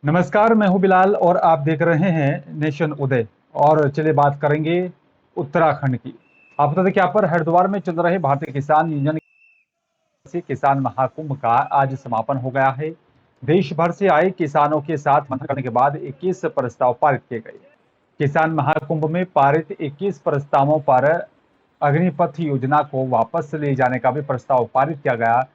नमस्कार, मैं हूं बिलाल और आप देख रहे हैं नेशन उदय। और चलिए बात करेंगे उत्तराखंड की। आप बता दें कि यहाँ पर हरिद्वार में चल रहे भारतीय किसान यूनियन से किसान महाकुंभ का आज समापन हो गया है। देश भर से आए किसानों के साथ मंथन करने के बाद 21 प्रस्ताव पारित किए गए। किसान महाकुंभ में पारित 21 प्रस्तावों पर अग्निपथ योजना को वापस ले जाने का भी प्रस्ताव पारित किया गया।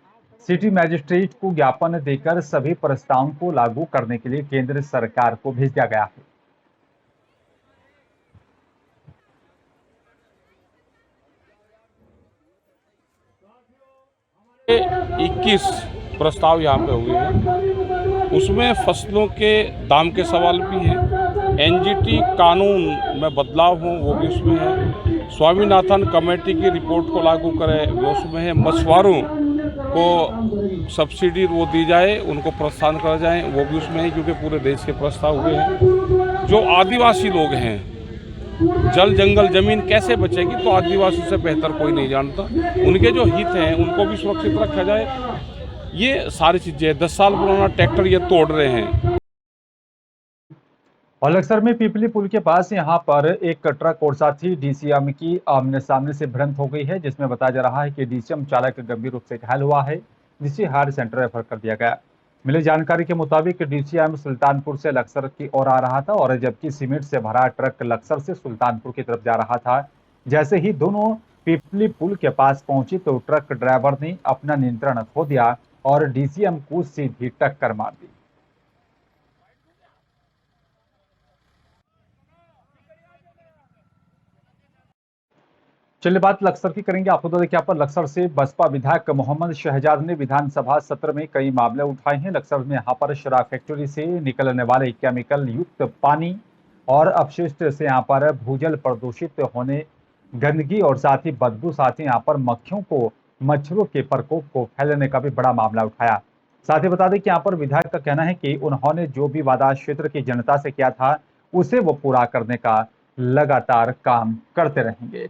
सिटी मजिस्ट्रेट को ज्ञापन देकर सभी प्रस्तावों को लागू करने के लिए केंद्र सरकार को भेज दिया गया है। 21 प्रस्ताव यहाँ पे हुए हैं। उसमें फसलों के दाम के सवाल भी हैं, एनजीटी कानून में बदलाव हो वो भी उसमें है, स्वामीनाथन कमेटी की रिपोर्ट को लागू करें वो उसमें है, मछुआरों को सब्सिडी वो दी जाए, उनको प्रोत्साहन करा जाए वो भी उसमें है, क्योंकि पूरे देश के प्रस्ताव हुए हैं। जो आदिवासी लोग हैं, जल जंगल जमीन कैसे बचेगी तो आदिवासी से बेहतर कोई नहीं जानता। उनके जो हित हैं उनको भी सुरक्षित रखा जाए। ये सारी चीजें 10 साल पुराना ट्रैक्टर ये तोड़ रहे हैं। और लक्सर में पीपली पुल के पास यहां पर एक ट्रक और साथी डीसीएम की आमने सामने से भिड़ंत हो गई है, जिसमें बताया जा रहा है कि डीसीएम चालक गंभीर रूप से घायल हुआ है, जिसे हायर सेंटर रेफर कर दिया गया। मिली जानकारी के मुताबिक डीसीएम सुल्तानपुर से लक्सर की ओर आ रहा था और जबकि सीमेंट से भरा ट्रक लक्सर से सुल्तानपुर की तरफ जा रहा था। जैसे ही दोनों पीपली पुल के पास पहुंची तो ट्रक ड्राइवर ने अपना नियंत्रण खो दिया और डीसीएम को सीधी टक्कर मार दी। चलिए बात लक्सर की करेंगे। आपको बता दें कि यहाँ पर लक्सर से बसपा विधायक मोहम्मद शहजाद ने विधानसभा सत्र में कई मामले उठाए हैं। लक्सर में यहाँ पर शराब फैक्ट्री से निकलने वाले केमिकल युक्त पानी और अपशिष्ट से यहाँ पर भूजल प्रदूषित होने, गंदगी और साथ ही बदबू, साथ ही यहाँ पर मक्खियों को, मच्छरों के प्रकोप को फैलने का भी बड़ा मामला उठाया। साथ ही बता दें कि यहाँ पर विधायक का कहना है कि उन्होंने जो भी वादा क्षेत्र की जनता से किया था उसे वो पूरा करने का लगातार काम करते रहेंगे।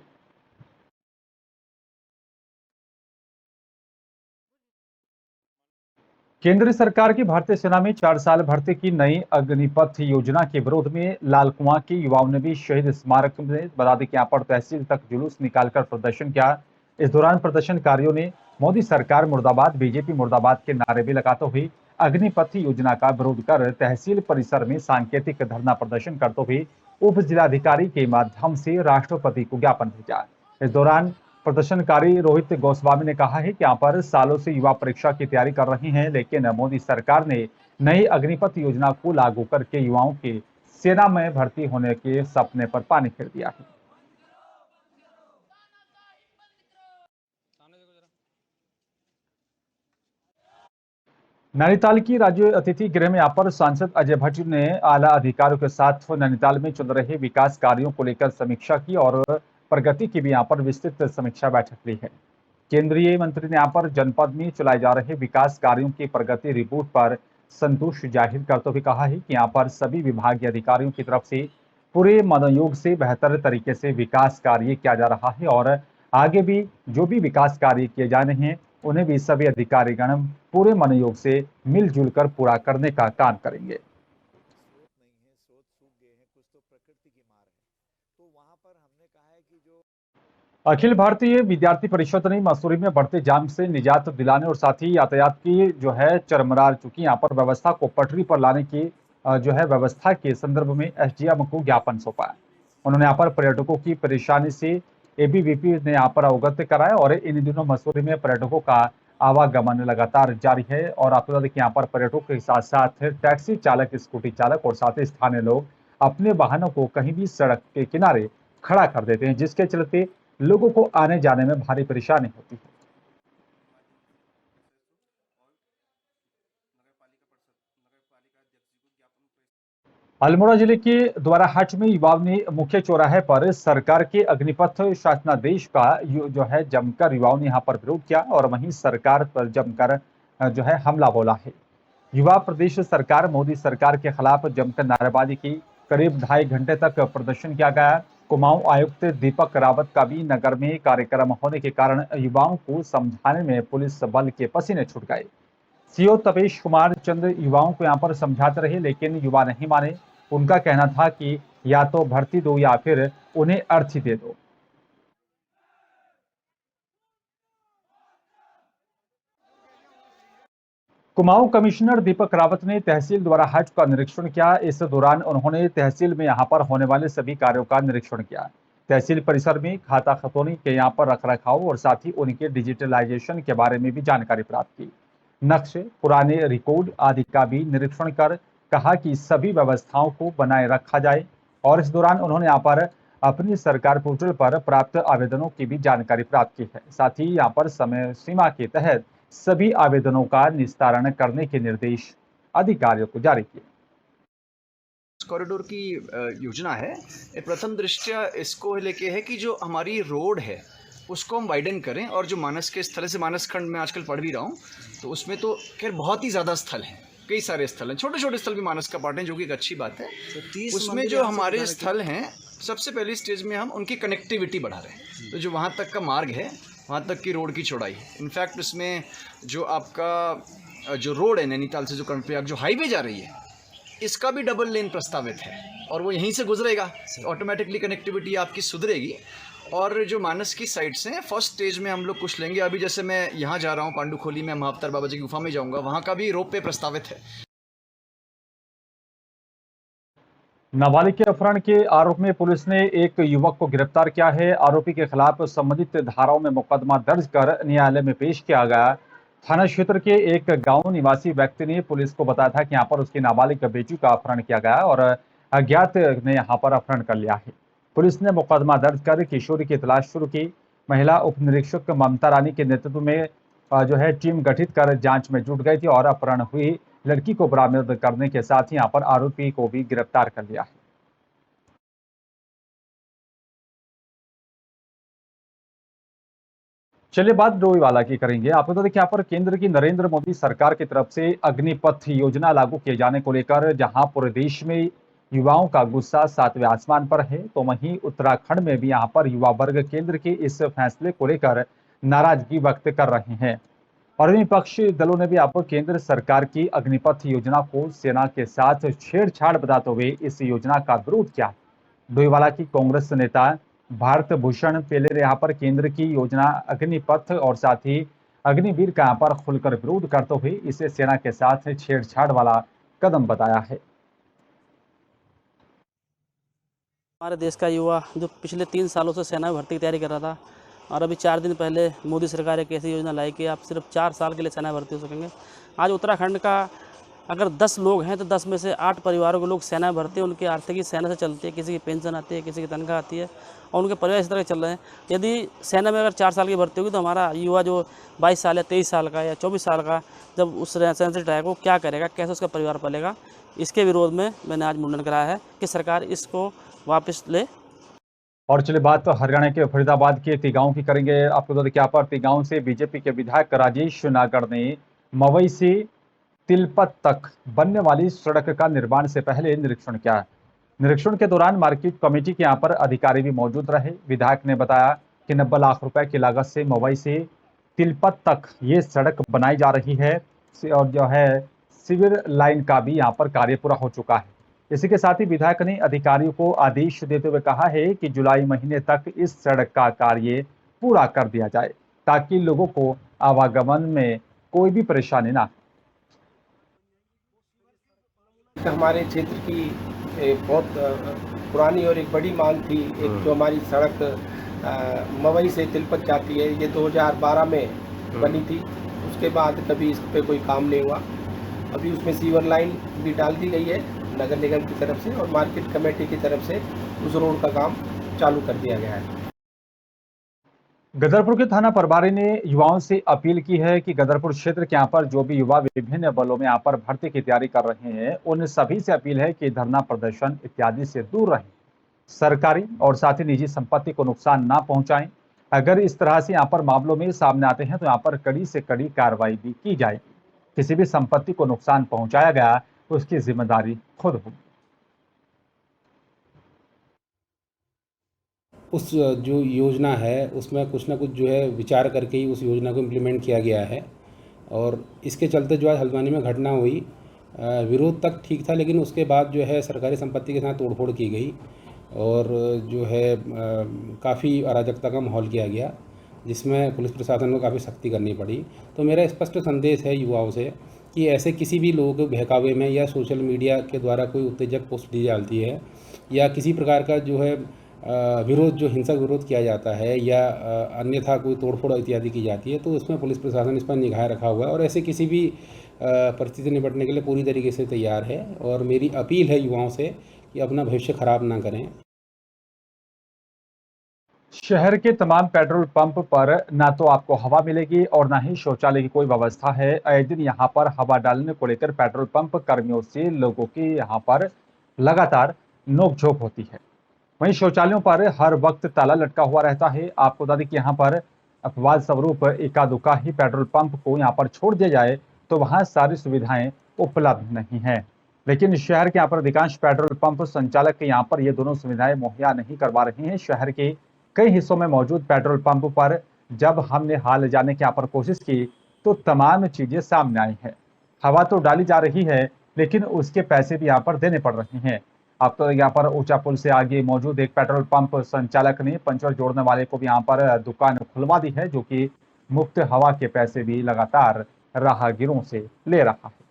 केंद्र सरकार की भारतीय सेना में 4 साल भर्ती की नई अग्निपथ योजना के विरोध में लाल कुआं के युवाओं ने भी शहीद स्मारक में बता दें कि यहाँ पर तहसील तक जुलूस निकालकर प्रदर्शन किया। इस दौरान प्रदर्शनकारियों ने मोदी सरकार मुर्दाबाद, बीजेपी मुर्दाबाद के नारे भी लगाते हुए अग्निपथ योजना का विरोध कर तहसील परिसर में सांकेतिक धरना प्रदर्शन करते हुए उप जिलाधिकारी के माध्यम से राष्ट्रपति को ज्ञापन भेजा। इस दौरान प्रदर्शनकारी रोहित गोस्वामी ने कहा है कि यहाँ पर सालों से युवा परीक्षा की तैयारी कर रहे हैं, लेकिन मोदी सरकार ने नई अग्निपथ योजना को लागू करके युवाओं के सेना में भर्ती होने के सपने पर पानी फेर दिया है। नैनीताल की राज्य अतिथि गृह में यहाँ पर सांसद अजय भट्ट ने आला अधिकारियों के साथ नैनीताल में चल रहे विकास कार्यों को लेकर समीक्षा की और प्रगति की भी यहाँ पर विस्तृत समीक्षा बैठक ली है। केंद्रीय मंत्री ने यहाँ पर जनपद में चलाए जा रहे विकास कार्यों की प्रगति रिपोर्ट पर संतोष जाहिर करते हुए कहा है कि यहाँ पर सभी विभागीय अधिकारियों की तरफ से पूरे मनोयोग से बेहतर तरीके से विकास कार्य किया जा रहा है और आगे भी जो भी विकास कार्य किए जाने हैं उन्हें भी सभी अधिकारीगण पूरे मनोयोग से मिलजुल कर पूरा करने का काम करेंगे। अखिल भारतीय विद्यार्थी परिषद ने मसूरी में बढ़ते जाम से निजात दिलाने और साथ ही यातायात की जो है चरमरा चुकी यहाँ पर व्यवस्था को पटरी पर लाने की जो है व्यवस्था के संदर्भ में एसडीएम को ज्ञापन सौंपा। उन्होंने यहाँ पर पर्यटकों की परेशानी से एबीवीपी ने यहाँ पर अवगत कराया और इन दिनों मसूरी में पर्यटकों का आवागमन लगातार जारी है और आपको बता दें कि यहाँ पर पर्यटकों के साथ साथ टैक्सी चालक, स्कूटी चालक और साथ ही स्थानीय लोग अपने वाहनों को कहीं भी सड़क के किनारे खड़ा कर देते हैं, जिसके चलते लोगों को आने जाने में भारी परेशानी होती है। अल्मोड़ा जिले के द्वाराहाट में युवाओं ने मुख्य चौराहे पर सरकार के अग्निपथ शासनादेश का जो है जमकर युवाओं ने यहाँ पर विरोध किया और वहीं सरकार पर जमकर जो है हमला बोला है। युवा प्रदेश सरकार मोदी सरकार के खिलाफ जमकर नारेबाजी की। करीब 2.5 घंटे तक प्रदर्शन किया गया। कुमाऊं आयुक्त दीपक रावत का भी नगर में कार्यक्रम होने के कारण युवाओं को समझाने में पुलिस बल के पसीने छूट गए। सीओ तपेश कुमार चंद युवाओं को यहां पर समझाते रहे, लेकिन युवा नहीं माने। उनका कहना था कि या तो भर्ती दो या फिर उन्हें अर्थी दे दो। कुमाऊं कमिश्नर दीपक रावत ने तहसील द्वारा हज का निरीक्षण किया। इस दौरान उन्होंने तहसील में यहां पर होने वाले सभी कार्यों का निरीक्षण किया। तहसील परिसर में खाता खतौनी के यहां पर रखरखाव और साथ ही उनके डिजिटलाइजेशन के बारे में भी जानकारी प्राप्त की। नक्शे, पुराने रिकॉर्ड आदि का भी निरीक्षण कर कहा कि सभी व्यवस्थाओं को बनाए रखा जाए। और इस दौरान उन्होंने यहाँ पर अपनी सरकार पोर्टल पर प्राप्त आवेदनों की भी जानकारी प्राप्त की है। साथ ही यहाँ पर समय सीमा के तहत सभी आवेदनों का निस्तारण करने के निर्देश अधिकारियों को जारी किए। कॉरिडोर की योजना है। ये प्रथम दृष्टया इसको लेके है कि जो हमारी रोड है उसको हम वाइडन करें, और जो मानस के स्थल से मानस खंड में आजकल पढ़ भी रहा हूँ, तो उसमें तो खैर बहुत ही ज़्यादा स्थल हैं, कई सारे स्थल हैं, छोटे छोटे स्थल भी मानस का पार्ट है, जो कि एक अच्छी बात है। उसमें जो हमारे स्थल हैं, सबसे पहली स्टेज में हम उनकी कनेक्टिविटी बढ़ा रहे हैं। तो जो वहाँ तक का मार्ग है, वहाँ तक की रोड की चौड़ाई है। इनफैक्ट उसमें जो आपका जो रोड है नैनीताल से जो कर्णप्रयाग जो हाईवे जा रही है, इसका भी डबल लेन प्रस्तावित है, और वो यहीं से गुजरेगा, ऑटोमेटिकली कनेक्टिविटी आपकी सुधरेगी। और जो मानस की साइड से फर्स्ट स्टेज में हम लोग कुछ लेंगे। अभी जैसे मैं यहाँ जा रहा हूँ पांडुखोली में, महाअवतार बाबा जी की गुफा में जाऊँगा, वहाँ का भी रोप वे प्रस्तावित है। नाबालिग के अपहरण के आरोप में पुलिस ने एक युवक को गिरफ्तार किया है। आरोपी के खिलाफ संबंधित धाराओं में मुकदमा दर्ज कर न्यायालय में पेश किया गया। थाना क्षेत्र के एक गांव निवासी व्यक्ति ने पुलिस को बताया था कि यहां पर उसकी नाबालिग बेटी का अपहरण किया गया और अज्ञात ने यहां पर अपहरण कर लिया है। पुलिस ने मुकदमा दर्ज कर किशोरी की तलाश शुरू की। महिला उप निरीक्षक ममता रानी के नेतृत्व में जो है टीम गठित कर जांच में जुट गई थी और अपहरण हुई लड़की को बरामद करने के साथ ही यहाँ पर आरोपी को भी गिरफ्तार कर लिया है। चलिए बात डोईवाला की करेंगे। आपको तो देखिए यहाँ पर केंद्र की नरेंद्र मोदी सरकार की तरफ से अग्निपथ योजना लागू किए जाने को लेकर जहां पूरे देश में युवाओं का गुस्सा सातवें आसमान पर है, तो वहीं उत्तराखंड में भी यहाँ पर युवा वर्ग केंद्र के इस फैसले को लेकर नाराजगी व्यक्त कर रहे हैं। और विपक्षी दलों ने भी आपको केंद्र सरकार की अग्निपथ योजना को सेना के साथ छेड़छाड़ बताते हुए इस योजना का विरोध किया। डोईवाला की कांग्रेस नेता भारत भूषण पेले ने यहाँ पर केंद्र की योजना अग्निपथ और साथ ही अग्निवीर का यहाँ पर खुलकर विरोध करते हुए इसे सेना के साथ छेड़छाड़ वाला कदम बताया है। हमारे देश का युवा जो पिछले 3 सालों से सेना में भर्ती की तैयारी कर रहा था, और अभी 4 दिन पहले मोदी सरकार एक ऐसी योजना लाई कि आप सिर्फ 4 साल के लिए सेना में भर्ती हो सकेंगे। आज उत्तराखंड का अगर 10 लोग हैं तो 10 में से 8 परिवारों के लोग सेना में भर्ती हैं। उनकी आर्थिकी सेना से चलती है, किसी की पेंशन आती है, किसी की तनख्वाह आती है, और उनके परिवार इस तरह चल रहे हैं। यदि सेना में अगर 4 साल की भर्ती होगी तो हमारा युवा जो 22 साल या 23 साल का या 24 साल का जब उस सेना से रिटायर वो क्या करेगा, कैसे उसका परिवार पलेगा। इसके विरोध में मैंने आज मुंडन कराया है कि सरकार इसको वापस ले। और चलिए बात तो हरियाणा के फरीदाबाद के तिगांव की करेंगे। आपको तो देखिए यहाँ पर तिगांव से बीजेपी के विधायक राजेश नागर ने मवई से तिलपत तक बनने वाली सड़क का निर्माण से पहले निरीक्षण किया। निरीक्षण के दौरान मार्केट कमेटी के यहाँ पर अधिकारी भी मौजूद रहे। विधायक ने बताया कि 90 लाख रुपए की लागत से मवई से तिलपत तक ये सड़क बनाई जा रही है और जो है सिविल लाइन का भी यहाँ पर कार्य पूरा हो चुका है। इसी के साथ ही विधायक ने अधिकारियों को आदेश देते हुए कहा है कि जुलाई महीने तक इस सड़क का कार्य पूरा कर दिया जाए ताकि लोगों को आवागमन में कोई भी परेशानी ना हो। हमारे क्षेत्र की बहुत पुरानी और एक बड़ी मांग थी, एक जो हमारी सड़क मवई से तिलपत जाती है, ये 2012 में बनी थी। उसके बाद कभी इस पे कोई काम नहीं हुआ। अभी उसमें सीवर लाइन भी डाल दी गई है नगर निगम की तरफ से, और मार्केट कमेटी की तरफ से उस रोड का काम चालू कर दिया गया है। गदरपुर के थाना प्रभारी ने युवाओं से अपील की है कि गदरपुर क्षेत्र के यहाँ पर जो भी युवा विभिन्न बलों में यहाँ पर भर्ती की तैयारी कर रहे हैं, उन सभी से अपील है कि धरना प्रदर्शन इत्यादि से दूर रहें, सरकारी और साथ ही निजी संपत्ति को नुकसान ना पहुंचाएं। अगर इस तरह से यहाँ पर मामलों में सामने आते हैं तो यहाँ पर कड़ी से कड़ी कार्रवाई भी की जाएगी। किसी भी संपत्ति को नुकसान पहुंचाया गया तो उसकी जिम्मेदारी खुद होगी। उस जो योजना है उसमें कुछ ना कुछ जो है विचार करके ही उस योजना को इम्प्लीमेंट किया गया है। और इसके चलते जो है हल्द्वानी में घटना हुई। विरोध तक ठीक था, लेकिन उसके बाद जो है सरकारी संपत्ति के साथ तोड़फोड़ की गई और जो है काफ़ी अराजकता का माहौल किया गया, जिसमें पुलिस प्रशासन को काफ़ी सख्ती करनी पड़ी। तो मेरा स्पष्ट संदेश है युवाओं से कि ऐसे किसी भी लोगों के बहकावे में या सोशल मीडिया के द्वारा कोई उत्तेजक पोस्ट दी जाती है या किसी प्रकार का जो है विरोध, जो हिंसक विरोध किया जाता है या अन्यथा कोई तोड़फोड़ इत्यादि की जाती है, तो उसमें पुलिस प्रशासन इस पर निगाह रखा हुआ है और ऐसे किसी भी परिस्थिति से निपटने के लिए पूरी तरीके से तैयार है। और मेरी अपील है युवाओं से कि अपना भविष्य खराब ना करें। शहर के तमाम पेट्रोल पंप पर ना तो आपको हवा मिलेगी और ना ही शौचालय की कोई व्यवस्था है। आए दिन यहाँ पर हवा डालने को लेकर पेट्रोल पंप कर्मियों से लोगों की यहाँ पर लगातार नोकझोंक होती है। वहीं शौचालयों पर हर वक्त ताला लटका हुआ रहता है। आपको बता दें कि यहाँ पर अपवाद स्वरूप एका दुका ही पेट्रोल पंप को यहाँ पर छोड़ दिया जाए तो वहाँ सारी सुविधाएं उपलब्ध नहीं है। लेकिन शहर के यहाँ पर अधिकांश पेट्रोल पंप संचालक के यहाँ पर ये दोनों सुविधाएं मुहैया नहीं करवा रहे हैं। शहर के कई हिस्सों में मौजूद पेट्रोल पंप पर जब हमने हाल जाने की यहाँ पर कोशिश की तो तमाम चीजें सामने आई है। हवा तो डाली जा रही है लेकिन उसके पैसे भी यहाँ पर देने पड़ रहे हैं। अब तो यहाँ पर ऊंचा पुल से आगे मौजूद एक पेट्रोल पंप संचालक ने पंचर जोड़ने वाले को भी यहाँ पर दुकान खुलवा दी है, जो कि मुफ्त हवा के पैसे भी लगातार राहगीरों से ले रहा है।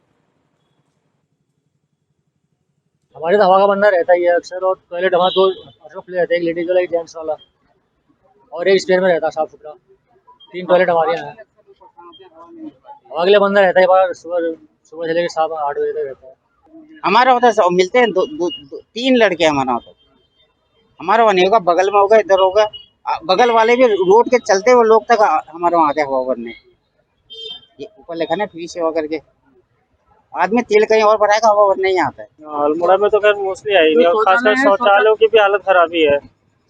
हमारे तो हवा का बंदा रहता ही है अक्सर, और टॉयलेट हमारा दो खुले रहते हैं, एक लेडीज वाला एक जेंट्स वाला, और एक स्पेयर में रहता है साफ सुथरा। 3 टॉयलेट हमारे यहाँ है। हवा के लिए बंदा रहता है, सुबह से लेकर शाम 8 बजे तक रहता है। हमारा उधर मिलते हैं 3 लड़के हमारा उधर। हमारा वहाँ नहीं होगा, बगल में होगा, इधर होगा। बगल वाले भी रोड के चलते हुए लोग तक हमारे वहाँ आते हैं हवा भरने। ये ऊपर लिखा ना फ्री सेवा करके, आदमी तेल कहीं और भराएगा, हवा भरने ही आता है। अल्मोड़ा में तो खैर मोस्टली है ही नहीं, और खासकर शौचालयों की भी हालत खराबी है।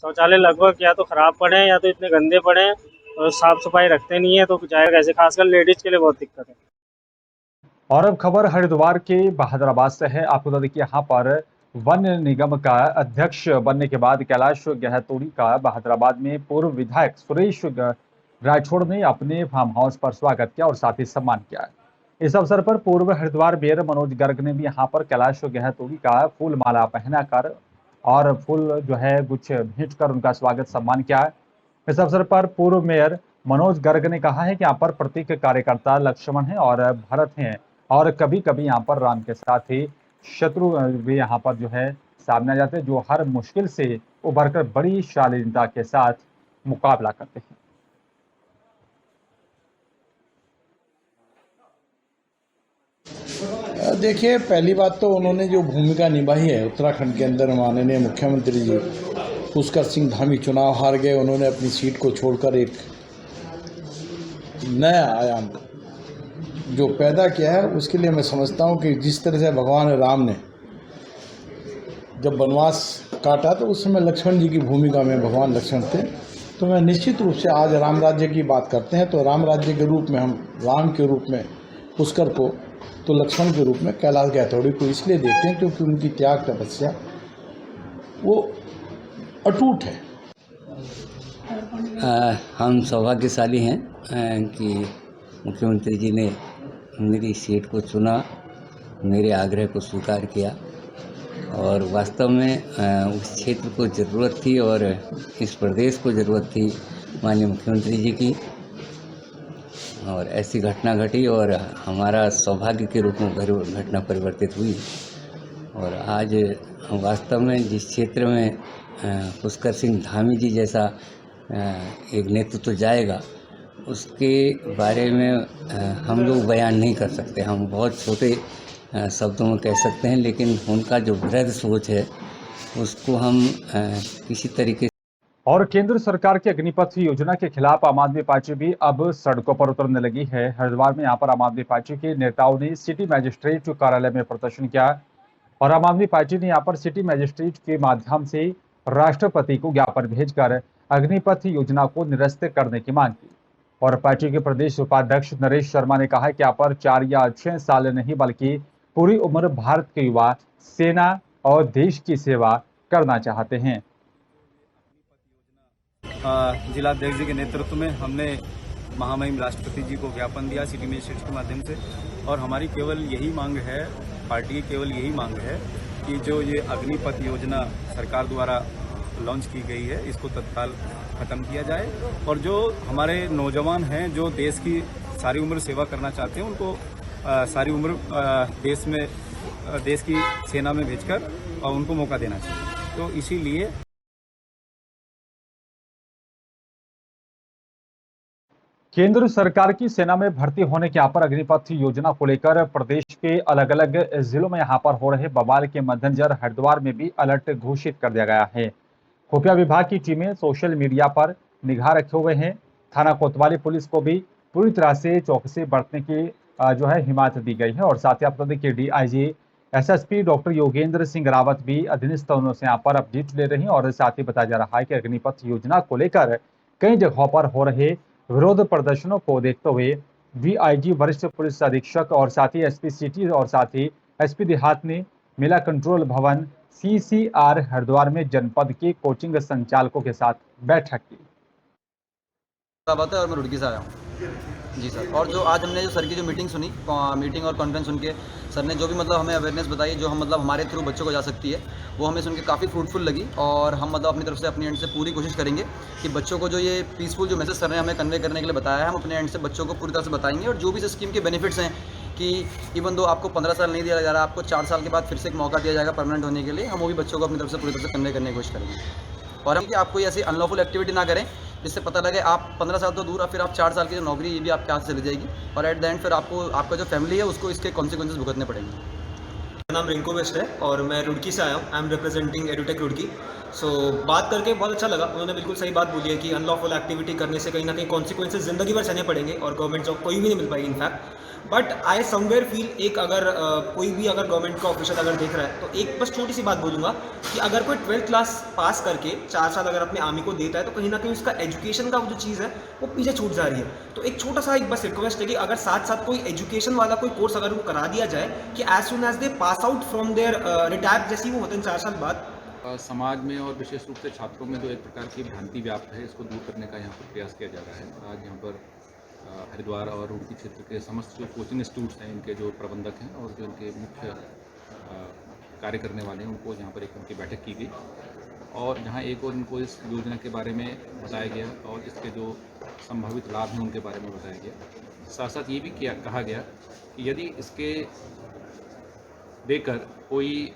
शौचालय लगभग या तो खराब पड़े हैं या तो इतने गंदे पड़े हैं और साफ सफाई रखते नहीं है, तो जाएगा कैसे? खासकर लेडीज के लिए बहुत दिक्कत है। और अब खबर हरिद्वार के बहादुराबाद से है। आपको बता दें कि यहाँ पर वन निगम का अध्यक्ष बनने के बाद कैलाश गहतोड़ी का बहादुराबाद में पूर्व विधायक सुरेश राठौड़ ने अपने फार्म हाउस पर स्वागत किया और साथ ही सम्मान किया। इस अवसर पर पूर्व हरिद्वार मेयर मनोज गर्ग ने भी यहाँ पर कैलाश गहतोड़ी का फूल माला पहनाकर और फूल जो है गुच्छ भेंट कर उनका स्वागत सम्मान किया। इस अवसर पर पूर्व मेयर मनोज गर्ग ने कहा है कि यहाँ पर प्रत्येक कार्यकर्ता लक्ष्मण है और भरत हैं और कभी कभी यहाँ पर राम के साथ ही शत्रु भी यहाँ पर जो है सामने आ जाते हैं, जो हर मुश्किल से उभरकर बड़ी शालीनता के साथ मुकाबला करते हैं। देखिए, पहली बात तो उन्होंने जो भूमिका निभाई है उत्तराखंड के अंदर, माननीय मुख्यमंत्री जी पुष्कर सिंह धामी चुनाव हार गए, उन्होंने अपनी सीट को छोड़कर एक नया आयाम जो पैदा किया है, उसके लिए मैं समझता हूं कि जिस तरह से भगवान राम ने जब वनवास काटा तो उस समय लक्ष्मण जी की भूमिका में भगवान लक्ष्मण थे। तो मैं निश्चित रूप से आज राम राज्य की बात करते हैं तो राम राज्य के रूप में हम राम के रूप में पुष्कर को, तो लक्ष्मण के रूप में कैलाश गहतोड़ी को इसलिए देखते हैं क्योंकि उनकी त्याग तपस्या वो अटूट है। हम सौभाग्यशाली हैं कि मुख्यमंत्री जी ने मेरी सीट को चुना, मेरे आग्रह को स्वीकार किया और वास्तव में उस क्षेत्र को ज़रूरत थी और इस प्रदेश को ज़रूरत थी माननीय मुख्यमंत्री जी की, और ऐसी घटना घटी और हमारा सौभाग्य के रूप में घटना परिवर्तित हुई। और आज वास्तव में जिस क्षेत्र में पुष्कर सिंह धामी जी जैसा एक नेतृत्व जाएगा उसके बारे में हम लोग बयान नहीं कर सकते। हम बहुत छोटे शब्दों में कह सकते हैं, लेकिन उनका जो वृहद सोच है उसको हम किसी तरीके। और केंद्र सरकार की अग्निपथ योजना के खिलाफ आम आदमी पार्टी भी अब सड़कों पर उतरने लगी है। हरिद्वार में यहाँ पर आम आदमी पार्टी के नेताओं ने सिटी मजिस्ट्रेट कार्यालय में प्रदर्शन किया और आम आदमी पार्टी ने यहाँ पर सिटी मजिस्ट्रेट के माध्यम से राष्ट्रपति को ज्ञापन भेजकर अग्निपथ योजना को निरस्त करने की मांग की। और पार्टी के प्रदेश उपाध्यक्ष नरेश शर्मा ने कहा कि यहाँ पर 4 या 6 साल नहीं बल्कि पूरी उम्र भारत के युवा सेना और देश की सेवा करना चाहते हैं। जिलाध्यक्ष जी के नेतृत्व में हमने महामहिम राष्ट्रपति जी को ज्ञापन दिया सिटी मजिस्ट्रेट के माध्यम से। और हमारी केवल यही मांग है, पार्टी की केवल यही मांग है कि जो ये अग्निपथ योजना सरकार द्वारा लॉन्च की गई है इसको तत्काल ख़त्म किया जाए, और जो हमारे नौजवान हैं जो देश की सारी उम्र सेवा करना चाहते हैं उनको सारी उम्र देश की सेना में भेजकर उनको मौका देना चाहिए। तो इसीलिए केंद्र सरकार की सेना में भर्ती होने के यहाँ पर अग्निपथ योजना को लेकर प्रदेश के अलग अलग जिलों में यहाँ पर हो रहे बवाल के मद्देनजर हरिद्वार में भी अलर्ट घोषित कर दिया गया है। खुफिया विभाग की टीमें सोशल मीडिया पर निगाह रखे हुए हैं। थाना कोतवाली पुलिस को भी पूरी तरह से चौकसी बरतने की जो है हिमायत दी गई है। और साथ ही आप के DIG SSP doctor Yogendra Singh Rawat भी अधीनस्थ से यहाँ पर अपडेट ले रही हैं। और साथ ही बताया जा रहा है कि अग्निपथ योजना को लेकर कई जगहों पर हो रहे विरोध प्रदर्शनों को देखते हुए DIG वरिष्ठ पुलिस अधीक्षक और साथ ही SP सिटी और साथ ही SP देहात ने मेला कंट्रोल भवन CCR हरिद्वार में जनपद के कोचिंग संचालकों के साथ बैठक की। बात है और मैं रुड़की से आया हूँ जी सर। और जो आज हमने जो सर की जो मीटिंग सुनी, मीटिंग और कॉन्फ्रेंस सुन के सर ने जो भी मतलब हमें अवेयरनेस बताई, जो हम मतलब हमारे थ्रू बच्चों को जा सकती है, वो हमें सुन के काफ़ी फ्रूटफुल लगी। और हम मतलब अपनी तरफ से अपनी एंड से पूरी कोशिश करेंगे कि बच्चों को जो ये पीसफुल जो मैसेज सर ने हमें कन्वे करने के लिए बताया है, हम अपने एंड से बच्चों को पूरी तरह से बताएंगे। और जो भी इस स्कीम के बेनिफिट्स हैं कि इवन दो आपको 15 साल नहीं दिया जा रहा, आपको 4 साल के बाद फिर से एक मौका दिया जाएगा परमानेंट होने के लिए, हम वो भी बच्चों को अपनी तरफ से पूरी तरह से कन्वे करने की कोशिश करेंगे। और हम कि आप कोई ऐसी अनलॉफुल एक्टिविटी ना करें जिससे पता लगे आप 15 साल तो दूर, अब फिर आप 4 साल की जो नौकरी ये भी आपके हाथ से चली जाएगी, और एट द एंड फिर आपका जो फैमिली है उसको इसके कॉन्सिक्वेंसेस भुगतने पड़ेंगे। मेरा नाम रिंकू वेस्ट है और मैं रुड़की से आया हूँ। I am representing edutech Roorkee. बात करके बहुत अच्छा लगा। उन्होंने बिल्कुल सही बात बोली है कि अनलॉफुल एक्टिविटी करने से कहीं ना कहीं कॉन्सिक्वेंसेस ज़िंदगी भर सहने पड़ेंगे और गवर्नमेंट जॉब कोई भी नहीं मिल पाएगी in fact. But I somewhere feel एक अगर कोई भी अगर गवर्नमेंट का ऑफिसर अगर देख रहा है तो एक बस छोटी सी बात बोलूँगा कि अगर कोई 12th क्लास पास करके 4 साल अगर अपने आर्मी को देता है तो कहीं ना कहीं उसका एजुकेशन का जो चीज़ है वो पीछे छूट जा रही है। तो एक छोटा सा एक बस रिक्वेस्ट है कि अगर साथ साथ कोई एजुकेशन वाला कोई कोर्स अगर उनको करा दिया जाए कि as soon as they pass out from their retire जैसे वो होते हैं 4 साल बाद। समाज में और विशेष रूप से छात्रों में जो एक प्रकार की भ्रांति व्याप्त है, इसको दूर करने का यहाँ पर प्रयास किया जा रहा है। आज यहाँ पर हरिद्वार और रुड़की क्षेत्र के समस्त जो कोचिंग इंस्टीट्यूट्स हैं, इनके जो प्रबंधक हैं और जो इनके मुख्य कार्य करने वाले हैं, उनको यहाँ पर एक उनकी बैठक की गई और जहाँ एक और इनको इस योजना के बारे में बताया गया और इसके जो संभावित लाभ हैं उनके बारे में बताया गया। साथ साथ ये भी कहा गया कि यदि इसके देकर कोई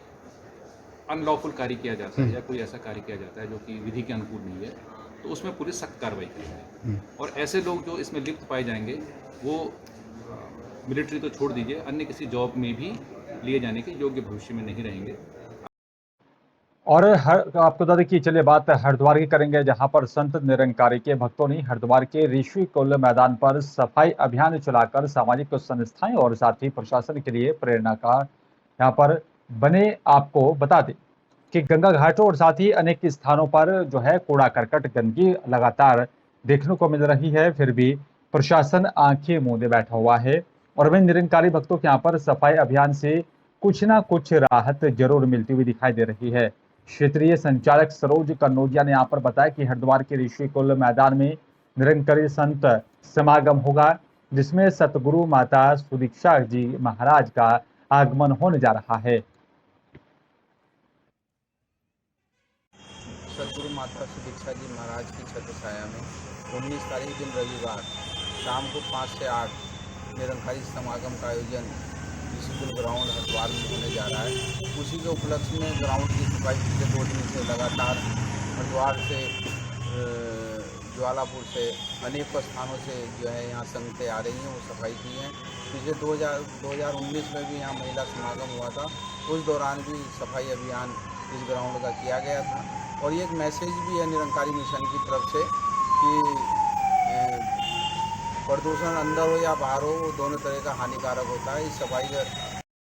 अनलॉफुल कार्य किया जाता है या कोई ऐसा कार्य किया जाता है जो कि विधि के अनुकूल नहीं है, तो उसमें पुलिस सख्त कार्रवाई करेगी। और ऐसे लोग जो इसमें लिप्त पाए जाएंगे वो मिलिट्री तो छोड़ दीजिए, अन्य किसी जॉब में भी लिए जाने के योग्य भविष्य में नहीं रहेंगे। और आपको बता दें कि चलिए बात हरिद्वार की करेंगे, जहां पर संत निरंकारी के भक्तों ने हरिद्वार के ऋषि कुल मैदान पर सफाई अभियान चलाकर सामाजिक संस्थाएं और साथ ही प्रशासन के लिए प्रेरणा का यहाँ पर बने। आपको बता दें कि गंगा घाटों और साथ ही अनेक स्थानों पर जो है कूड़ा करकट गंदगी लगातार देखने को मिल रही है, फिर भी प्रशासन आंखें मूंदे बैठा हुआ है। और वहीं निरंकारी भक्तों के यहाँ पर सफाई अभियान से कुछ ना कुछ राहत जरूर मिलती हुई दिखाई दे रही है। क्षेत्रीय संचालक सरोज कन्नौजिया ने यहाँ पर बताया कि हरिद्वार के ऋषि कुल मैदान में निरंकारी संत समागम होगा, जिसमें सतगुरु माता सुदीक्षा जी महाराज का आगमन होने जा रहा है। सतगुरु माता सुदीक्षा जी महाराज की छत्र छाया में 19 तारीख दिन रविवार शाम को 5 से 8 निरंकारी समागम का आयोजन ऋषिकुल ग्राउंड हरिद्वार में होने जा रहा है। उसी के उपलक्ष्य में ग्राउंड की सफाई पिछले 2 दिन से लगातार हरिद्वार से ज्वालापुर से अनेक स्थानों से जो है यहाँ संगतें आ रही हैं, वो सफाई की हैं। पिछले 2019 में भी यहाँ महिला समागम हुआ था, उस दौरान भी सफाई अभियान इस ग्राउंड का किया गया था। और ये एक मैसेज भी है निरंकारी मिशन की तरफ से कि प्रदूषण अंदर हो या बाहर हो, वो दोनों तरह का हानिकारक होता है। इस सफाई का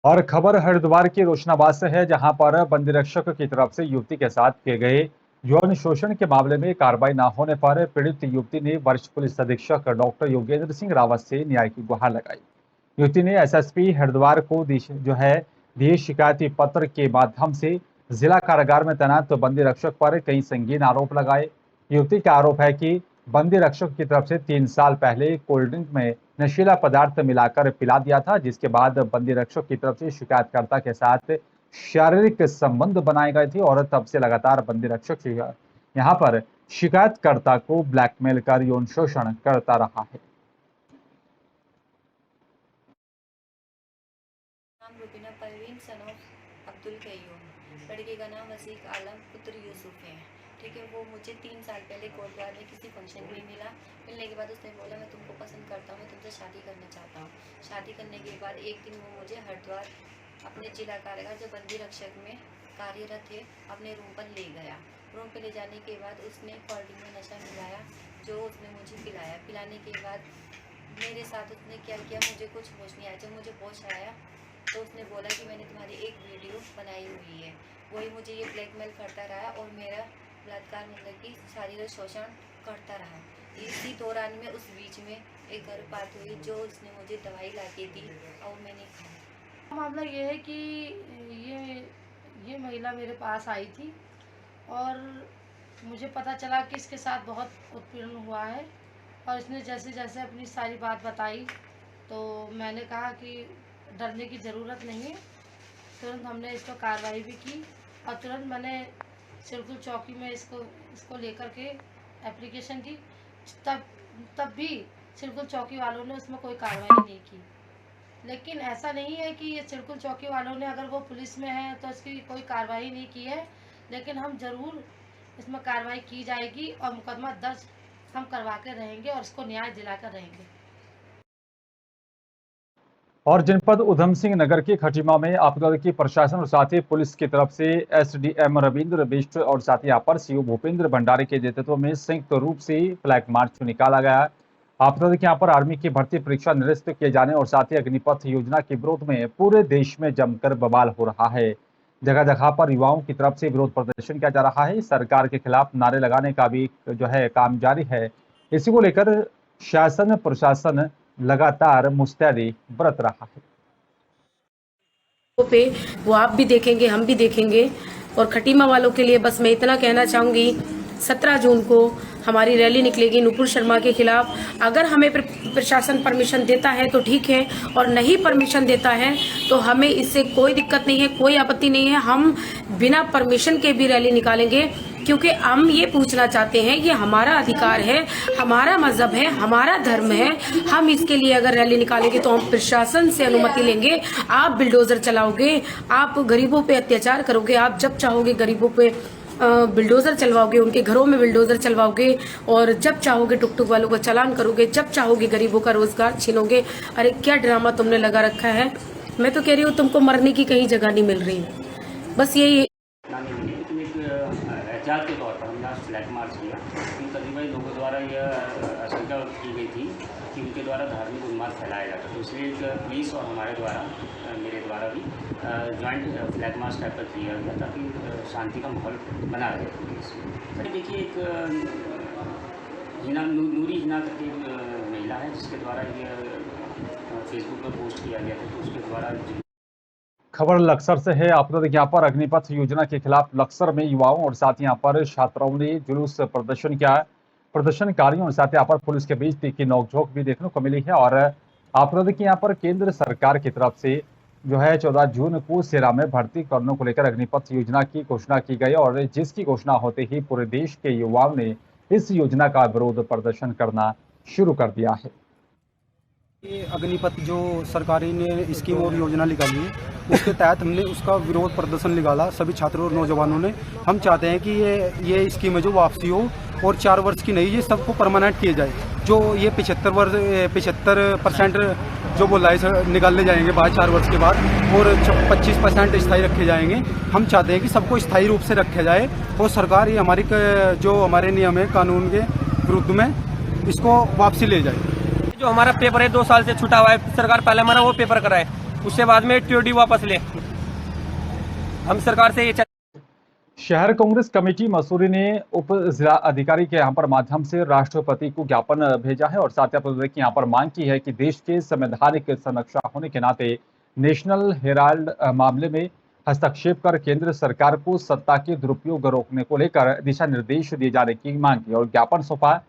और खबर हरिद्वार के रोशनाबाद से है, जहां पर बंदी रक्षक की तरफ से युवती के साथ किए गए यौन शोषण के मामले में कार्रवाई न होने पर पीड़ित युवती ने वरिष्ठ पुलिस अधीक्षक डॉक्टर योगेंद्र सिंह रावत से न्याय की गुहार लगाई। युवती ने SSP हरिद्वार को दिए शिकायती पत्र के माध्यम से जिला कारागार में तैनात बंदी रक्षक पर कई संगीन आरोप लगाए। युवती का आरोप है कि बंदी रक्षक की तरफ से 3 साल पहले कोल्ड ड्रिंक में नशीला पदार्थ मिलाकर पिला दिया था, जिसके बाद बंदी रक्षक की तरफ से शिकायतकर्ता के साथ शारीरिक संबंध बनाए गए थे और तब से लगातार बंदी रक्षक यहाँ पर शिकायतकर्ता को ब्लैकमेल कर यौन शोषण करता रहा है। रुबीना परवीन सन ऑफ अब्दुल कयूम, लड़के का नाम वसीक आलम पुत्र यूसुफ है। ठीक है, वो मुझे 3 साल पहले कोटद्वार में किसी फंक्शन में मिला। मिलने के बाद उसने बोला मैं तुमको पसंद करता हूँ, मैं तुमसे शादी करना चाहता हूँ। शादी करने के बाद एक दिन वो मुझे हरिद्वार अपने जिला कारागार जो बंदी रक्षक में कार्यरत थे अपने रूम पर ले गया। रूम पर ले जाने के बाद उसने कोल्ड ड्रिंक में नशा मिलाया जो उसने मुझे पिलाया। पिलाने के बाद मेरे साथ उसने क्या किया, मुझे कुछ होश नहीं आया। जब मुझे होश आया तो उसने बोला कि मैंने तुम्हारी एक वीडियो बनाई हुई है। वही मुझे ये ब्लैकमेल करता रहा और मेरा बलात्कार मतलब कि शारीरिक शोषण करता रहा। इसी दौरान में उस बीच में एक गर्भपात हुई जो उसने मुझे दवाई ला के दी और मैंने खाई। मामला ये है कि ये महिला मेरे पास आई थी और मुझे पता चला कि इसके साथ बहुत उत्पीड़न हुआ है और इसने जैसे जैसे अपनी सारी बात बताई तो मैंने कहा कि डरने की ज़रूरत नहीं है। तुरंत हमने इस पर कार्रवाई भी की और तुरंत मैंने सिरकुल चौकी में इसको लेकर के एप्लीकेशन की। तब भी सिरकुल चौकी वालों ने उसमें कोई कार्रवाई नहीं की। लेकिन ऐसा नहीं है कि ये सिरकुल चौकी वालों ने अगर वो पुलिस में है तो इसकी कोई कार्रवाई नहीं की है, लेकिन हम ज़रूर इसमें कार्रवाई की जाएगी और मुकदमा दर्ज हम करवा के रहेंगे और इसको न्याय दिलाकर रहेंगे। और जनपद उधम सिंह नगर के खटीमा में आपदा की प्रशासन और साथ ही पुलिस की तरफ से एसडीएम रविंद्र बिष्ट और साथ ही यहाँ पर सीओ भूपेंद्र भंडारी के नेतृत्व में संयुक्त रूप से फ्लैग मार्च निकाला गया। आपदा के यहाँ पर आर्मी की भर्ती परीक्षा निरस्त किए जाने और साथ ही अग्निपथ योजना के विरोध में पूरे देश में जमकर बवाल हो रहा है। जगह जगह पर युवाओं की तरफ से विरोध प्रदर्शन किया जा रहा है। सरकार के खिलाफ नारे लगाने का भी जो है काम जारी है। इसी को लेकर शासन प्रशासन लगातार मुस्तैदी बरत रहा है। पे वो आप भी देखेंगे, हम भी देखेंगे। और खटीमा वालों के लिए बस मैं इतना कहना चाहूँगी, 17 जून को हमारी रैली निकलेगी नुपुर शर्मा के खिलाफ। अगर हमें प्रशासन परमिशन देता है तो ठीक है, और नहीं परमिशन देता है तो हमें इससे कोई दिक्कत नहीं है, कोई आपत्ति नहीं है। हम बिना परमिशन के भी रैली निकालेंगे, क्योंकि हम ये पूछना चाहते हैं, ये हमारा अधिकार है, हमारा मजहब है, हमारा धर्म है। हम इसके लिए अगर रैली निकालेंगे तो हम प्रशासन से अनुमति लेंगे। आप बिल्डोजर चलाओगे, आप गरीबों पे अत्याचार करोगे, आप जब चाहोगे गरीबों पे बिल्डोजर चलवाओगे, उनके घरों में बिल्डोजर चलवाओगे, और जब चाहोगे टुक टुक वालों का चालान करोगे, जब चाहोगे गरीबों का रोजगार छीनोगे। अरे क्या ड्रामा तुमने लगा रखा है। मैं तो कह रही हूँ तुमको मरने की कहीं जगह नहीं मिल रही। बस यही एहतियात के तौर पर हमने आज फ्लैग मार्च किया। इन तकरीबन लोगों द्वारा यह आशंका की गई थी कि उनके द्वारा धार्मिक उन्माद फैलाया जाता है, तो इसलिए पुलिस और हमारे द्वारा, मेरे द्वारा भी जॉइंट फ्लैग मार्च टाइप का किया गया ताकि शांति का माहौल बना रहे पुलिस में। देखिए, एक नूरी हिना करके महिला है जिसके द्वारा ये फेसबुक पर पोस्ट किया गया था, तो उसके द्वारा। खबर लक्सर से है। आपदा यहाँ पर अग्निपथ योजना के खिलाफ लक्सर में युवाओं और साथ यहाँ पर छात्राओं ने जुलूस प्रदर्शन किया। प्रदर्शनकारियों और साथ यहाँ पर पुलिस के बीच तीखी नोकझोंक भी देखने को मिली है। और आपदा की यहाँ पर केंद्र सरकार की तरफ से जो है 14 जून को सेना में भर्ती करने को लेकर अग्निपथ योजना की घोषणा की गई, और जिसकी घोषणा होते ही पूरे देश के युवाओं ने इस योजना का विरोध प्रदर्शन करना शुरू कर दिया है। ये अग्निपथ जो सरकारी ने स्कीम और योजना निकाली है, उसके तहत हमने उसका विरोध प्रदर्शन निकाला सभी छात्रों और नौजवानों ने। हम चाहते हैं कि ये स्कीम है जो वापसी हो और 4 वर्ष की नहीं, ये सबको परमानेंट किया जाए। जो ये 75% जो बोला है निकालने जाएंगे बाद 4 वर्ष के बाद, और 25% स्थायी रखे जाएंगे। हम चाहते हैं कि सबको स्थायी रूप से रखा जाए और सरकार ये हमारी जो हमारे नियम है कानून के विरुद्ध में इसको वापसी ले जाए। जो हमारा पेपर है 2 साल से छूटा हुआ है, सरकार पहले हमारा वो पेपर कराए, उसके बाद में टीओडी वापस ले। हम सरकार से ये शहर कांग्रेस कमेटी मसूरी ने उप जिला अधिकारी के यहाँ पर माध्यम से राष्ट्रपति को ज्ञापन भेजा है और साथ ही यहाँ पर मांग की है कि देश के संवैधानिक संरक्षक होने के नाते नेशनल हेराल्ड मामले में हस्तक्षेप कर केंद्र सरकार को सत्ता के दुरुपयोग रोकने को लेकर दिशा निर्देश दिए जाने की मांग की और ज्ञापन सौंपा।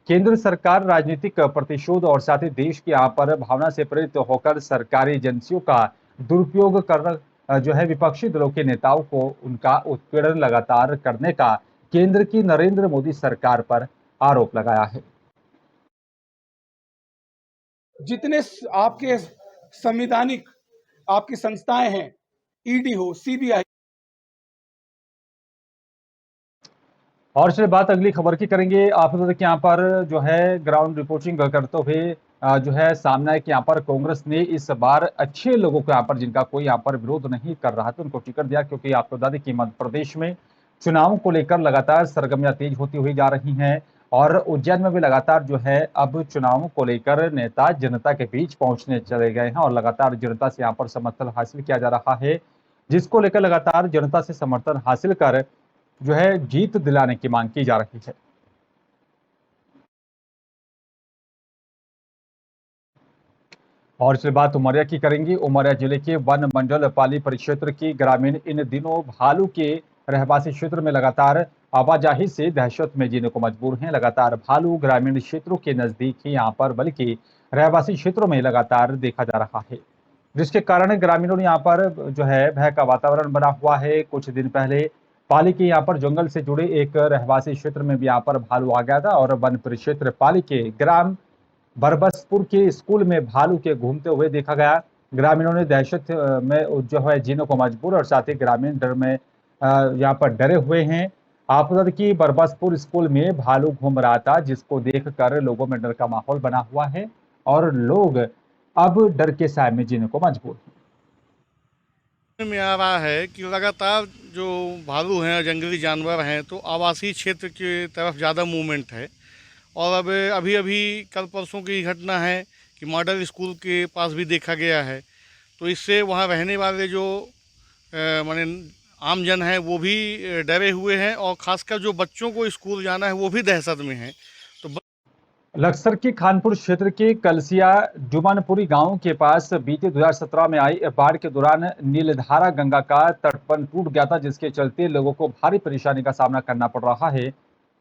केंद्र सरकार राजनीतिक प्रतिशोध और साथ ही देश की यहाँ पर भावना से प्रेरित होकर सरकारी एजेंसियों का दुरुपयोग कर जो है विपक्षी दलों के नेताओं को उनका उत्पीड़न लगातार करने का केंद्र की नरेंद्र मोदी सरकार पर आरोप लगाया है। जितने आपके संवैधानिक आपकी संस्थाएं हैं, ईडी हो, सीबीआई। और चलिए बात अगली खबर की करेंगे। आप बता दें कि यहाँ पर जो है ग्राउंड रिपोर्टिंग करते हुए जो है सामना है कि यहाँ पर कांग्रेस ने इस बार अच्छे लोगों को यहाँ पर जिनका कोई यहाँ पर विरोध नहीं कर रहा था उनको टिकट दिया, क्योंकि आपको बता दें कि मध्य प्रदेश में चुनावों को लेकर लगातार सरगर्मियां तेज होती हुई जा रही हैं और उज्जैन में भी लगातार जो है अब चुनावों को लेकर नेता जनता के बीच पहुंचने चले गए हैं और लगातार जनता से यहाँ पर समर्थन हासिल किया जा रहा है, जिसको लेकर लगातार जनता से समर्थन हासिल कर जो है जीत दिलाने की मांग की जा रही है। और चलिए बात उमरिया की करेंगे। उमरिया जिले के वन मंडल पाली परिक्षेत्र की ग्रामीण इन दिनों भालू के रहवासी क्षेत्र में लगातार आवाजाही से दहशत में जीने को मजबूर हैं। लगातार भालू ग्रामीण क्षेत्रों के नजदीक ही यहाँ पर बल्कि रहवासी क्षेत्रों में लगातार देखा जा रहा है, जिसके कारण ग्रामीणों ने यहाँ पर जो है भय का वातावरण बना हुआ है। कुछ दिन पहले पाली के यहाँ पर जंगल से जुड़े एक रहवासी क्षेत्र में भी यहाँ पर भालू आ गया था और वन परिक्षेत्र पाली के ग्राम बरबसपुर के स्कूल में भालू के घूमते हुए देखा गया। ग्रामीणों ने दहशत में जो है जीने को मजबूर और साथ ही ग्रामीण डर में यहाँ पर डरे हुए हैं। आप बता दें कि बरबसपुर स्कूल में भालू घूम रहा था, जिसको देखकर लोगों में डर का माहौल बना हुआ है और लोग अब डर के साए में जीने को मजबूर हैं। में आ रहा है कि लगातार जो भालू हैं, जंगली जानवर हैं, तो आवासीय क्षेत्र की तरफ ज़्यादा मूवमेंट है। और अब अभी कल परसों की घटना है कि मॉडल स्कूल के पास भी देखा गया है। तो इससे वहाँ रहने वाले जो माने आम जन है वो भी डरे हुए हैं और ख़ासकर जो बच्चों को स्कूल जाना है वो भी दहशत में हैं। तो लक्सर के खानपुर क्षेत्र के कलसिया डुमनपुरी गांव के पास बीते 2017 में आई बाढ़ के दौरान नीलधारा गंगा का तटबंध टूट गया था, जिसके चलते लोगों को भारी परेशानी का सामना करना पड़ रहा है।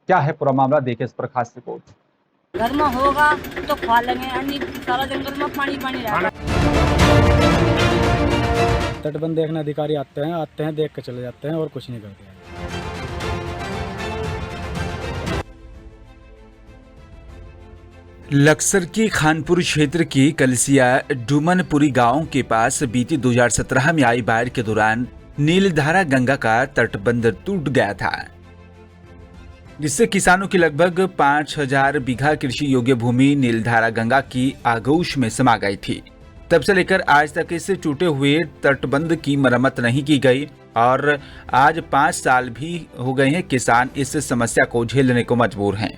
क्या है पूरा मामला, देखें इस पर खास रिपोर्ट। घर में होगा तो खा लेंगे, सारा जंगल में पानी रहेगा। तटबंध देखने अधिकारी आते हैं देख के चले जाते हैं और कुछ नहीं करते हैं। लक्सर के खानपुर क्षेत्र के कलसिया डुमनपुरी गांव के पास बीती 2017 में आई बाढ़ के दौरान नीलधारा गंगा का तटबंध टूट गया था, जिससे किसानों की लगभग 5000 बीघा कृषि योग्य भूमि नीलधारा गंगा की आगोश में समा गई थी। तब से लेकर आज तक इस टूटे हुए तटबंध की मरम्मत नहीं की गई और आज 5 साल भी हो गए हैं किसान इस समस्या को झेलने को मजबूर हैं।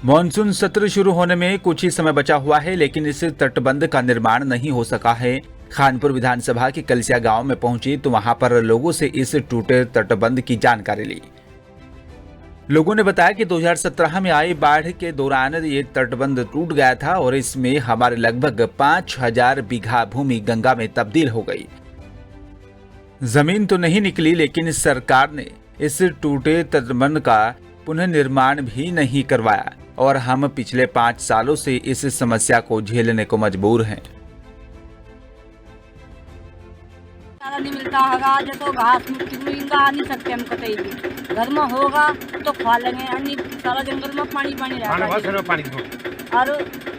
मॉनसून सत्र शुरू होने में कुछ ही समय बचा हुआ है, लेकिन इस तटबंध का निर्माण नहीं हो सका है। खानपुर विधानसभा के कलसिया गांव में पहुंचे तो वहां पर लोगों से इस टूटे तटबंध की जानकारी ली। लोगों ने बताया कि 2017 में आई बाढ़ के दौरान ये तटबंध टूट गया था और इसमें हमारे लगभग 5000 बीघा भूमि गंगा में तब्दील हो गई। जमीन तो नहीं निकली, लेकिन सरकार ने इस टूटे तटबंध का पुनर्निर्माण भी नहीं करवाया और हम पिछले 5 सालों से इस समस्या को झेलने को मजबूर हैं। नहीं मिलता होगा जैसे घास मिट्टी आ नहीं सकते हम कतई भी। घर में होगा तो खा लेंगे, सारा जंगल में पानी रहेगा और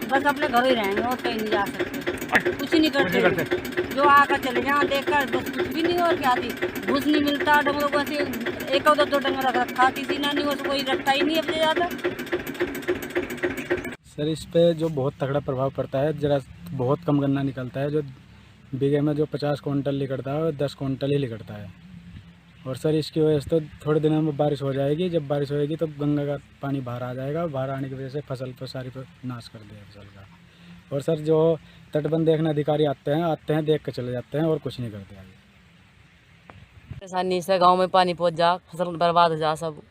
बस अपने घर ही रहेंगे और कहीं नहीं जा सकते, कुछ नहीं करते। जो आकर चले जाओ देखकर बस कुछ भी नहीं हो, क्या घूस नहीं मिलता। डंगरों को ऐसे 1-2 डंगर रख रखा, किसी ना नहीं हो कोई रखता ही नहीं अपने ज़्यादा। सर इस पे जो बहुत तगड़ा प्रभाव पड़ता है, जरा बहुत कम गन्ना निकलता है। जो बीघे में जो 50 क्विंटल निकलता है 10 क्विंटल ही निकलता है। और सर इसकी वजह से तो थोड़े दिनों में बारिश हो जाएगी। जब बारिश होएगी तो गंगा का पानी बाहर आ जाएगा, बाहर आने की वजह से फसल पर सारी पर नाश कर देगा फसल का। और सर जो तटबंध देखने अधिकारी आते हैं देख के चले जाते हैं और कुछ नहीं करते आगे। परेशानी से गांव में पानी पहुंच जा, फसल बर्बाद हो जा सब,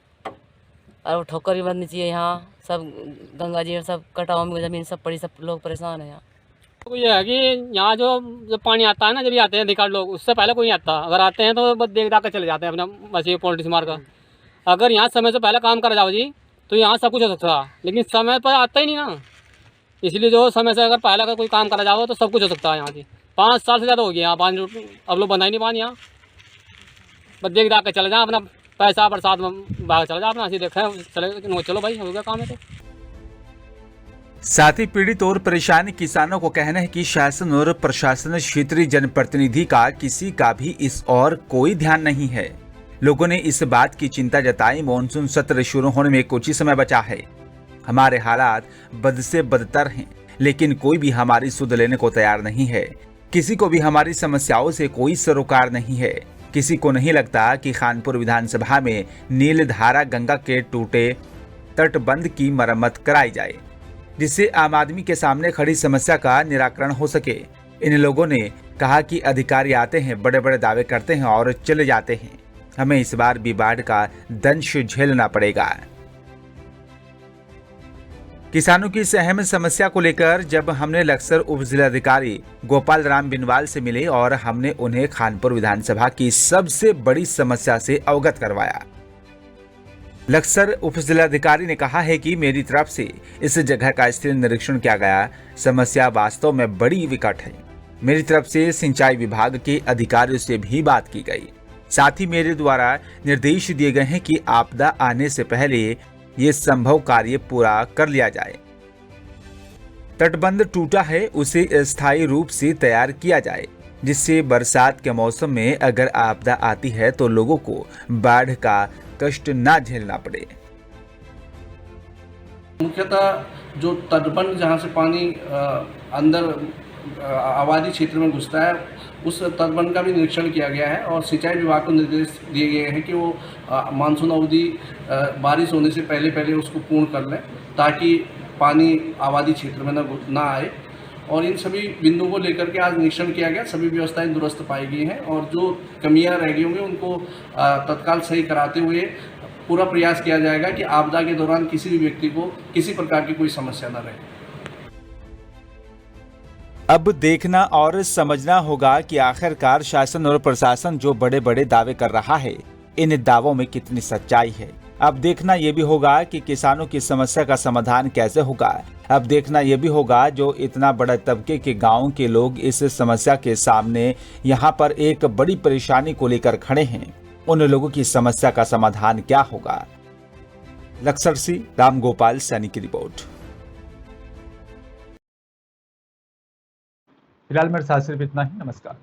और ठोकर भी बननी चाहिए। यहाँ सब गंगा जी सब कटाव में ज़मीन सब पड़ी, सब लोग परेशान है। यहाँ तो ये है कि यहाँ जो पानी आता है ना, जब भी आते हैं अधिकारी लोग, उससे पहले कोई नहीं आता। अगर आते हैं तो बस देख दाख कर चले जाते हैं अपना, बस ये पॉलिटिक्स मार का। अगर यहाँ समय से पहले काम करा जाओ जी तो यहाँ सब कुछ हो सकता था, लेकिन समय पर आता ही नहीं ना, इसलिए जो समय से अगर पहले अगर कोई काम करा जाओ तो सब कुछ हो सकता है। यहाँ से 5 साल से ज़्यादा हो गया यहाँ पानी, अब लोग बना ही नहीं पानी यहाँ, बस देख दाख के चले जाए अपना पैसा बरसात में भाग चले जाए अपना, ऐसे देखा चले चलो भाई हो गया काम है। तो साथ ही पीड़ित और परेशान किसानों को कहना है कि शासन और प्रशासन, क्षेत्रीय जनप्रतिनिधि का किसी का भी इस और कोई ध्यान नहीं है। लोगों ने इस बात की चिंता जताई, मॉनसून सत्र शुरू होने में कुछ ही समय बचा है, हमारे हालात बद से बदतर हैं, लेकिन कोई भी हमारी सुध लेने को तैयार नहीं है। किसी को भी हमारी समस्याओं से कोई सरोकार नहीं है। किसी को नहीं लगता कि खानपुर विधानसभा में नीलधारा गंगा के टूटे तटबंध की मरम्मत कराई जाए, जिससे आम आदमी के सामने खड़ी समस्या का निराकरण हो सके। इन लोगों ने कहा कि अधिकारी आते हैं, बड़े बड़े दावे करते हैं और चले जाते हैं। हमें इस बार भी बाढ़ का दंश झेलना पड़ेगा। किसानों की इस अहम समस्या को लेकर जब हमने लक्सर उप जिलाधिकारी गोपाल राम बिनवाल से मिले और हमने उन्हें खानपुर विधानसभा की सबसे बड़ी समस्या से अवगत करवाया। लक्सर उप जिलाधिकारी ने कहा है कि मेरी तरफ से इस जगह का स्थिर निरीक्षण किया गया। समस्या वास्तव में बड़ी विकट है। मेरी तरफ से सिंचाई विभाग के अधिकारियों से भी बात की गई। साथ ही मेरे द्वारा निर्देश दिए गए हैं कि आपदा आने से पहले ये संभव कार्य पूरा कर लिया जाए। तटबंध टूटा है, उसे स्थायी रूप से तैयार किया जाए, जिससे बरसात के मौसम में अगर आपदा आती है तो लोगों को बाढ़ का कष्ट ना झेलना पड़े। मुख्यतः जो तटबंध जहाँ से पानी अंदर आबादी क्षेत्र में घुसता है, उस तटबंध का भी निरीक्षण किया गया है और सिंचाई विभाग को निर्देश दिए गए हैं कि वो मानसून अवधि बारिश होने से पहले उसको पूर्ण कर लें, ताकि पानी आबादी क्षेत्र में ना आए। और इन सभी बिंदुओं को लेकर के आज निरीक्षण किया गया, सभी व्यवस्थाएं दुरुस्त पाई गई हैं और जो कमियां रह गई होंगी उनको तत्काल सही कराते हुए पूरा प्रयास किया जाएगा कि आपदा के दौरान किसी भी व्यक्ति को किसी प्रकार की कोई समस्या न रहे। अब देखना और समझना होगा कि आखिरकार शासन और प्रशासन जो बड़े बड़े दावे कर रहा है, इन दावों में कितनी सच्चाई है। अब देखना यह भी होगा कि किसानों की समस्या का समाधान कैसे होगा। अब देखना यह भी होगा जो इतना बड़ा तबके के गांव के लोग इस समस्या के सामने यहाँ पर एक बड़ी परेशानी को लेकर खड़े हैं, उन लोगों की समस्या का समाधान क्या होगा। लक्सर से रामगोपाल सैनी की रिपोर्ट। फिलहाल मेरे साथ सिर्फ इतना ही। नमस्कार।